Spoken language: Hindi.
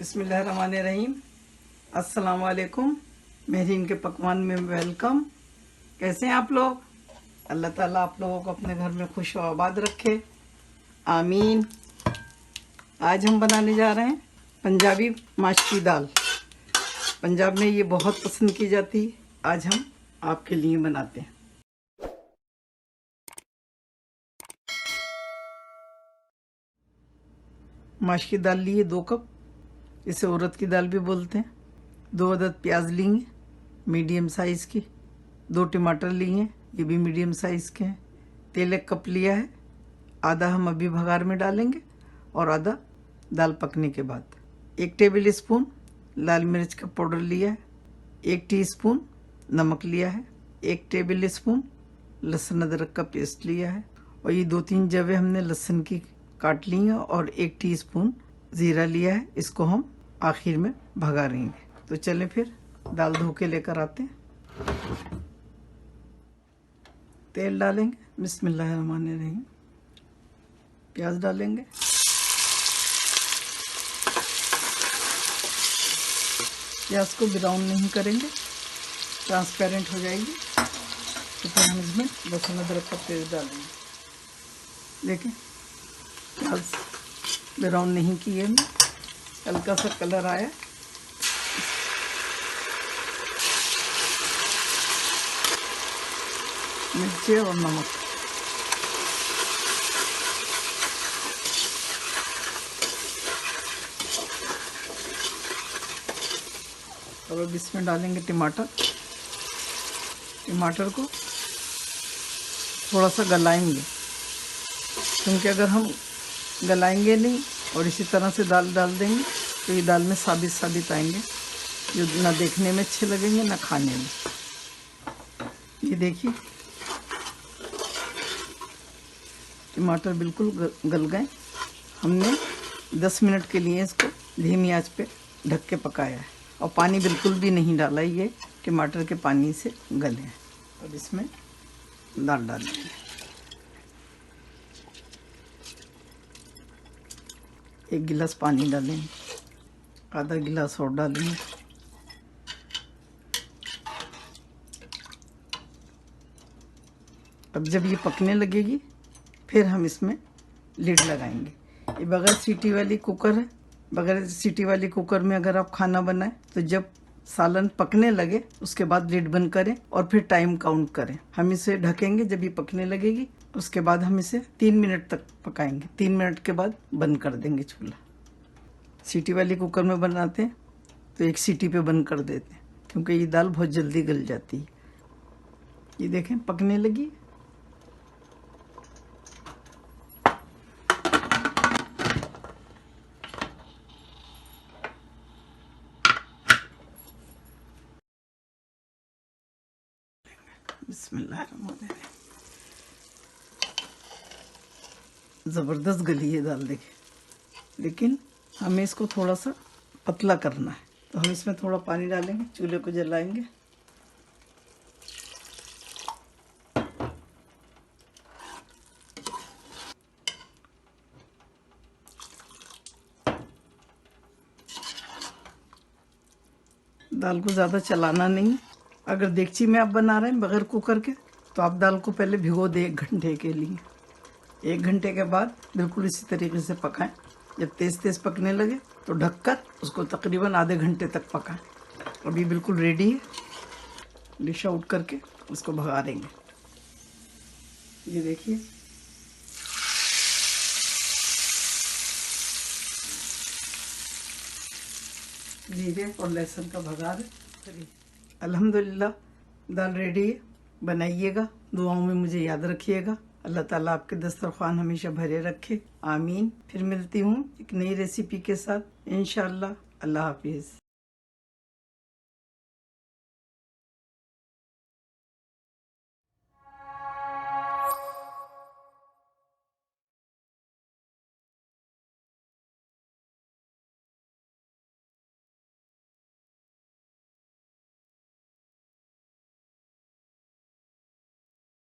बिस्मिल्लाहिर्रहमानिर्रहीम। अस्सलाम वालेकुम। महरीन के पकवान में वेलकम। कैसे हैं आप लोग? अल्लाह ताला आप लोगों को अपने घर में खुश और आबाद रखे, आमीन। आज हम बनाने जा रहे हैं पंजाबी माश की दाल। पंजाब में ये बहुत पसंद की जाती है। आज हम आपके लिए बनाते हैं। माश की दाल लिए 2 कप, इसे उड़द की दाल भी बोलते हैं। 2 अदद प्याज लिए मीडियम साइज़ की। 2 टमाटर लिए, ये भी मीडियम साइज़ के हैं। तेल 1 कप लिया है, आधा हम अभी भगार में डालेंगे और आधा दाल पकने के बाद। 1 टेबल स्पून लाल मिर्च का पाउडर लिया है। 1 टीस्पून नमक लिया है। 1 टेबल स्पून लहसुन अदरक का पेस्ट लिया है। और ये 2-3 जवे हमने लहसुन की काट ली हैं और 1 टीस्पून ज़ीरा लिया है। इसको हम आखिर में भगारेंगे। तो चलें फिर दाल धो के लेकर आते हैं। तेल डालेंगे, बिस्मिल्लाहिर्रहमानिर्रहीम। प्याज डालेंगे, प्याज को ब्राउन नहीं करेंगे, ट्रांसपेरेंट हो जाएगी। तो फिर हम इसमें लहसुन अदरक का पेस्ट डालेंगे। देखें, प्याज ब्राउन नहीं किए हमने, हल्का सा कलर आया। मिर्ची और नमक, और अब इसमें डालेंगे टमाटर। टमाटर को थोड़ा सा गलाएंगे, क्योंकि अगर हम गलाएंगे नहीं और इसी तरह से दाल डाल देंगे तो ये दाल में साबित साबित आएंगे, जो ना देखने में अच्छे लगेंगे ना खाने में। ये देखिए, टमाटर बिल्कुल गल गए। हमने 10 मिनट के लिए इसको धीमी आंच पे ढक के पकाया है और पानी बिल्कुल भी नहीं डाला, ये टमाटर के पानी से गले हैं। अब इसमें दाल डालेंगे। 1 गिलास पानी डालेंगे, आधा गिलास और डालेंगे। अब जब ये पकने लगेगी फिर हम इसमें लिड लगाएंगे। ये बगैर सीटी वाली कुकर है। बगैर सीटी वाली कुकर में अगर आप खाना बनाएं तो जब सालन पकने लगे उसके बाद लिड बंद करें और फिर टाइम काउंट करें। हम इसे ढकेंगे, जब ये पकने लगेगी उसके बाद हम इसे 3 मिनट तक पकाएंगे। 3 मिनट के बाद बंद कर देंगे चूल्हा। सीटी वाली कुकर में बनाते हैं तो 1 सीटी पे बंद कर देते हैं, क्योंकि ये दाल बहुत जल्दी गल जाती है। ये देखें, पकने लगी। बिस्मिल्लाहिर्रहमानिर्रहीम। ज़बरदस्त गली है दाल, देखिए। लेकिन हमें इसको थोड़ा सा पतला करना है, तो हम इसमें थोड़ा पानी डालेंगे, चूल्हे को जलाएंगे। दाल को ज़्यादा चलाना नहीं। अगर देगची में आप बना रहे हैं बगैर कुकर के, तो आप दाल को पहले भिगो दें 1 घंटे के लिए। 1 घंटे के बाद बिल्कुल इसी तरीके से पकाएं। जब तेज़ तेज़ पकने लगे तो ढककर उसको तकरीबन आधे घंटे तक पकाएं। अभी बिल्कुल रेडी है। डिश आउट करके उसको भगा देंगे। ये देखिए, जीरे और लहसुन का भगार है। अल्हम्दुलिल्लाह, दाल रेडी है। बनाइएगा, दुआओं में मुझे याद रखिएगा। अल्लाह ताला आपके दस्तरखान हमेशा भरे रखे, आमीन। फिर मिलती हूँ एक नई रेसिपी के साथ इंशाअल्लाह। अल्लाह हाफिज़।